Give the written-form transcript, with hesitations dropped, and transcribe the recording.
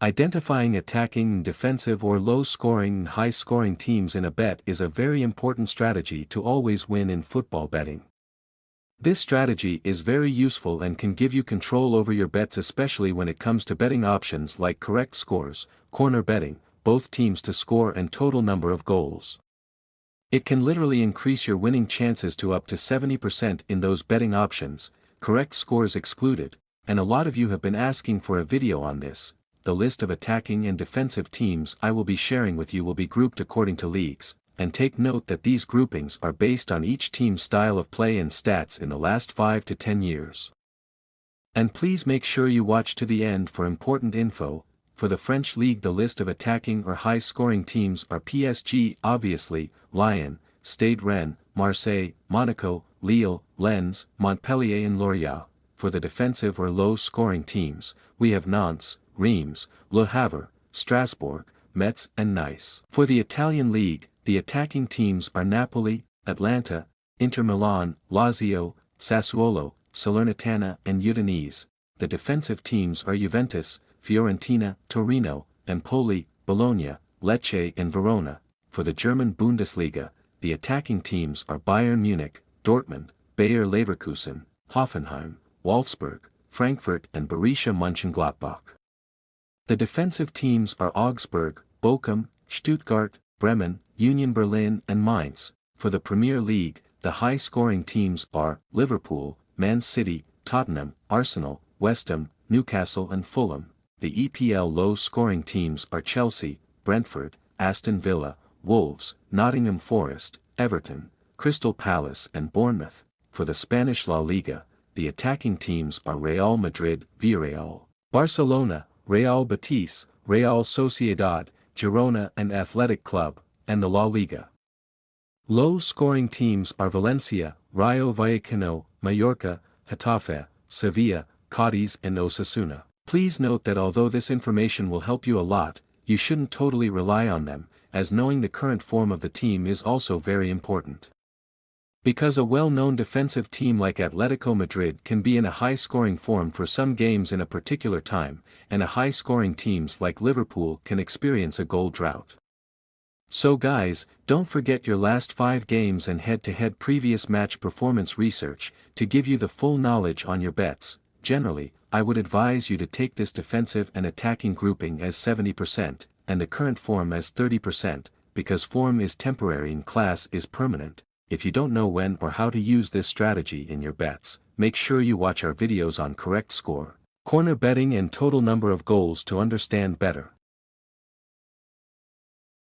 Identifying attacking, defensive or low-scoring and high-scoring teams in a bet is a very important strategy to always win in football betting. This strategy is very useful and can give you control over your bets, especially when it comes to betting options like correct scores, corner betting, both teams to score and total number of goals. It can literally increase your winning chances to up to 70% in those betting options, correct scores excluded, and a lot of you have been asking for a video on this. The list of attacking and defensive teams I will be sharing with you will be grouped according to leagues, and take note that these groupings are based on each team's style of play and stats in the last 5 to 10 years. And please make sure you watch to the end for important info. For the French League, the list of attacking or high-scoring teams are PSG, obviously, Lyon, Stade Rennes, Marseille, Monaco, Lille, Lens, Montpellier and Lorient. For the defensive or low-scoring teams, we have Nantes, Reims, Le Havre, Strasbourg, Metz and Nice. For the Italian League, the attacking teams are Napoli, Atalanta, Inter Milan, Lazio, Sassuolo, Salernitana and Udinese. The defensive teams are Juventus, Fiorentina, Torino, Empoli, Bologna, Lecce and Verona. For the German Bundesliga, the attacking teams are Bayern Munich, Dortmund, Bayer Leverkusen, Hoffenheim, Wolfsburg, Frankfurt and Borussia Mönchengladbach. The defensive teams are Augsburg, Bochum, Stuttgart, Bremen, Union Berlin and Mainz. For the Premier League, the high-scoring teams are Liverpool, Man City, Tottenham, Arsenal, West Ham, Newcastle and Fulham. The EPL low-scoring teams are Chelsea, Brentford, Aston Villa, Wolves, Nottingham Forest, Everton, Crystal Palace and Bournemouth. For the Spanish La Liga, the attacking teams are Real Madrid, Villarreal, Barcelona, Real Betis, Real Sociedad, Girona and Athletic Club, and the La Liga. Low-scoring teams are Valencia, Rayo Vallecano, Mallorca, Getafe, Sevilla, Cadiz and Osasuna. Please note that although this information will help you a lot, you shouldn't totally rely on them, as knowing the current form of the team is also very important. Because a well-known defensive team like Atletico Madrid can be in a high-scoring form for some games in a particular time, and a high-scoring teams like Liverpool can experience a goal drought. So guys, don't forget your last 5 games and head-to-head previous match performance research to give you the full knowledge on your bets. Generally, I would advise you to take this defensive and attacking grouping as 70%, and the current form as 30%, because form is temporary and class is permanent. If you don't know when or how to use this strategy in your bets, make sure you watch our videos on correct score, corner betting and total number of goals to understand better.